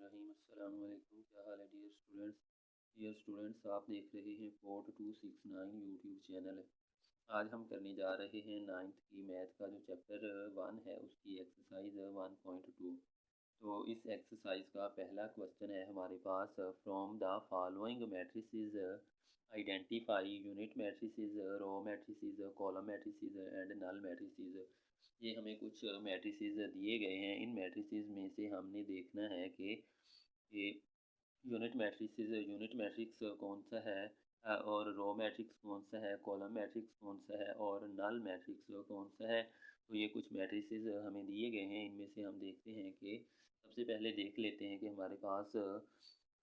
रहीम। अस्सलाम वालेकुम। क्या हाल है डियर स्टूडेंट्स, आप देख रहे हैं पोर्ट 269 यूट्यूब चैनल। आज हम करने जा रहे हैं नाइन्थ की मैथ का जो चैप्टर 1 है उसकी एक्सरसाइज 1.2। तो इस एक्सरसाइज का पहला क्वेश्चन है हमारे पास, from the following matrices identify unit matrices, row matrices, column matrices and null matrices. ये हमें कुछ मैट्रिसेस दिए गए हैं। इन मैट्रिसेस में से हमने देखना है कि ये यूनिट मैट्रिक्स कौन सा है, और रो मैट्रिक्स कौन सा है, कॉलम मैट्रिक्स कौन सा है और नल मैट्रिक्स कौन सा है। तो ये कुछ मैट्रिसेस हमें दिए गए हैं। इनमें से हम देखते हैं कि सबसे पहले देख लेते हैं कि हमारे पास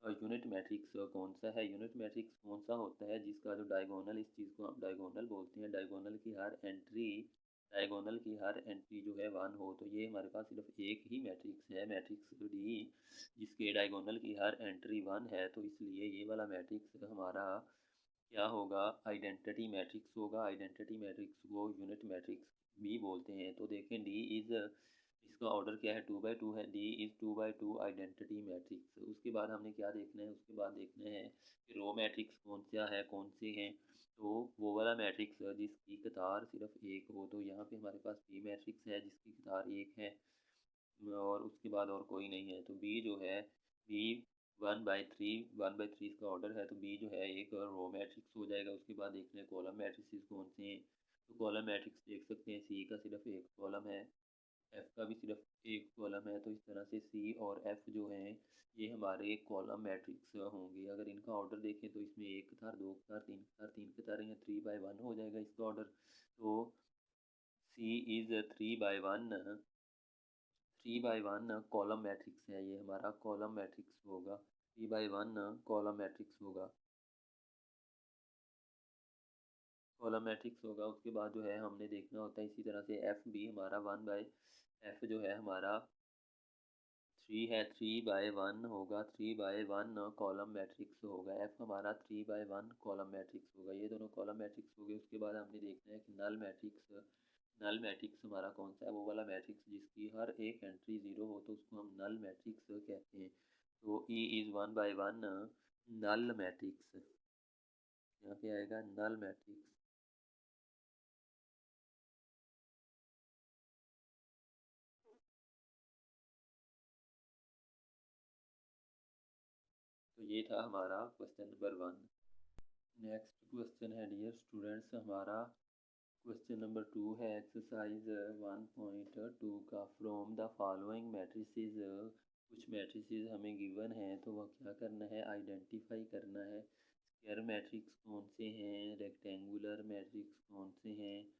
यूनिट मैट्रिक्स कौन सा है। यूनिट मैट्रिक्स कौन सा होता है जिसका जो डायगोनल, इस चीज़ को हम डायगोनल बोलते हैं। डायगोनल की हर एंट्री जो है 1 हो। तो ये हमारे पास सिर्फ एक ही मैट्रिक्स है, मैट्रिक्स डी, जिसके डायगोनल की हर एंट्री 1 है। तो इसलिए ये वाला मैट्रिक्स हमारा क्या होगा, आइडेंटिटी मैट्रिक्स होगा। आइडेंटिटी मैट्रिक्स को यूनिट मैट्रिक्स भी बोलते हैं। तो देखें डी इज़, इसका ऑर्डर क्या है, 2/2 है। D is 2/2 identity matrix. उसके बाद हमने क्या देखना है, उसके बाद देखना है कि रो मैट्रिक्स कौन सा है, कौन से हैं। तो वो वाला मैट्रिक्स जिसकी कतार सिर्फ एक हो। तो यहाँ पे हमारे पास बी मैट्रिक्स है जिसकी कतार एक है और उसके बाद और कोई नहीं है। तो बी जो है, बी 1/3 इसका ऑर्डर है। तो बी जो है एक रो मैट्रिक्स हो जाएगा। उसके बाद देखते हैं कॉलम मैट्रिक्स कौन से हैं। तो कॉलम मैट्रिक्स देख सकते हैं, सी का सिर्फ एक कॉलम है, एफ़ का भी सिर्फ एक कॉलम है। तो इस तरह से सी और एफ़ जो हैं ये हमारे कॉलम मैट्रिक्स होंगे। अगर इनका ऑर्डर देखें तो इसमें एक कतार, दो कतार, तीन कतारें हैं, 3/1 हो जाएगा इसका ऑर्डर। तो सी इज़ 3/1 कॉलम मैट्रिक्स है। ये हमारा कॉलम मैट्रिक्स होगा, 3/1 कॉलम मैट्रिक्स होगा, कॉलम मैट्रिक्स होगा। उसके बाद जो है हमने देखना होता है इसी तरह से एफ़ भी हमारा 1/एफ़ जो है हमारा 3 है, 3/1 होगा, 3/1 कॉलम मैट्रिक्स होगा। एफ़ हमारा 3/1 कॉलम मैट्रिक्स होगा। ये दोनों कॉलम मैट्रिक्स हो गए। उसके बाद हमने देखना है कि नल मैट्रिक्स हमारा कौन सा है, वो वाला मैट्रिक्स जिसकी हर एक एंट्री 0 हो तो उसको हम नल मैट्रिक्स कहते हैं। तो ई इज़ 1/1 नल मैट्रिक्स, यहाँ पे आएगा नल मैट्रिक्स। तो ये था हमारा क्वेश्चन नंबर 1। नेक्स्ट क्वेश्चन है डियर स्टूडेंट्स हमारा क्वेश्चन नंबर 2 है एक्सरसाइज 1.2 का। फ्रॉम द फॉलोइंग मैट्रिसेस, कुछ मैट्रिसेस हमें गिवन है तो वह क्या करना है, आइडेंटिफाई करना है। स्क्वायर मैट्रिक्स कौन से हैं, रेक्टेंगुलर मैट्रिक्स कौन से हैं,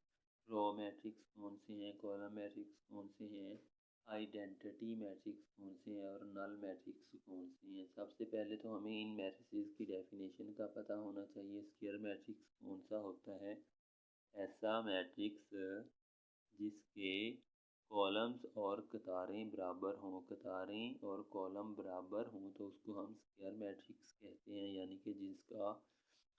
रो मैट्रिक्स कौन से हैं, कॉलम मैट्रिक्स कौन से हैं, आइडेंटिटी मैट्रिक्स कौन से हैं और नल मैट्रिक्स कौन से हैं। सबसे पहले तो हमें इन मैट्रिसेस की डेफिनेशन का पता होना चाहिए। स्क्वायर मैट्रिक्स कौन सा होता है, ऐसा मैट्रिक्स जिसके कॉलम्स और कतारें बराबर हों, कतारें और कॉलम बराबर हों तो उसको हम स्क्वायर मैट्रिक्स कहते हैं। यानी कि जिसका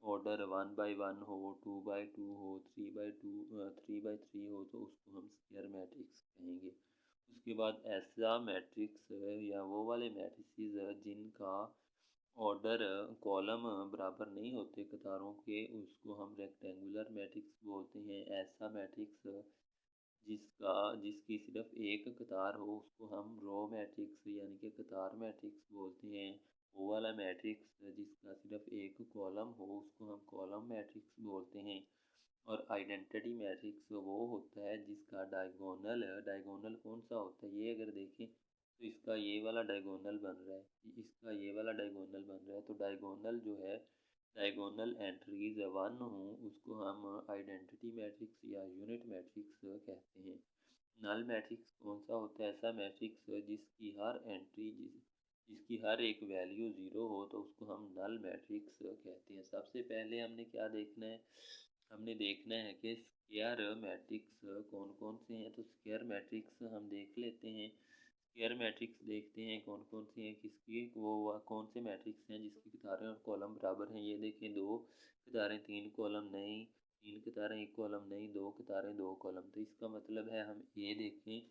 ऑर्डर 1/1 हो, 2/2 हो, 3/3 हो तो उसको हम स्क्वायर मैट्रिक्स कहेंगे। उसके बाद ऐसा मैट्रिक्स या वो वाले मैट्रिसेस जिनका ऑर्डर कॉलम बराबर नहीं होते कतारों के, उसको हम रेक्टेंगुलर मैट्रिक्स बोलते हैं। ऐसा मैट्रिक्स जिसकी सिर्फ एक कतार हो उसको हम रो मैट्रिक्स यानी कि कतार मैट्रिक्स बोलते हैं। वो वाला मैट्रिक्स जिसका सिर्फ एक कॉलम हो उसको हम कॉलम मैट्रिक्स बोलते हैं। और आइडेंटिटी मैट्रिक्स वो होता है जिसका डायगोनल कौन सा होता है, ये अगर देखें तो इसका ये वाला डायगोनल बन रहा है, इसका ये वाला डायगोनल बन रहा है। तो डायगोनल जो है, डायगोनल एंट्रीज 1 हों उसको हम आइडेंटिटी मैट्रिक्स या यूनिट मैट्रिक्स कहते हैं। नल मैट्रिक्स कौन सा होता है, ऐसा मैट्रिक्स जिसकी हर एक वैल्यू 0 हो तो उसको हम नल मैट्रिक्स कहते हैं। सबसे पहले हमने क्या देखना है, हमने देखना है कि स्क्वायर मैट्रिक्स कौन कौन से हैं। तो स्क्वायर मैट्रिक्स हम देख लेते हैं। स्क्वायर मैट्रिक्स देखते हैं कौन कौन से हैं, किसकी वो कौन से मैट्रिक्स हैं जिसकी कतारें और कॉलम बराबर हैं। ये देखें, 2 कतारें 3 कॉलम नहीं, 3 कतारें 1 कॉलम नहीं, 2 कतारें 2 कॉलम। तो इसका मतलब है हम ये देखें,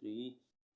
3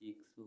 6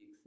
6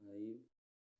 5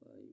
5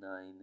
9۔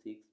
6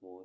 4۔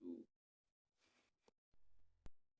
2۔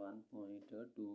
1.2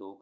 2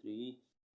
3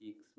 6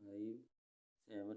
5 7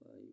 5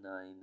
9.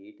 8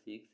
6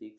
6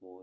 4.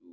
2.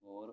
4،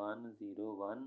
1 0 1،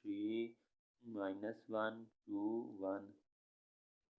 3 - 1 2 1،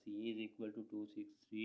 C=263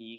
E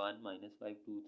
1 -5 2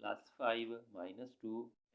+5 -2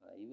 5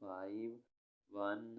5 1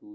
2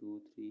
2 3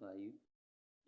5،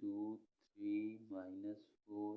2 3 -4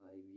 5۔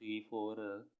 3 4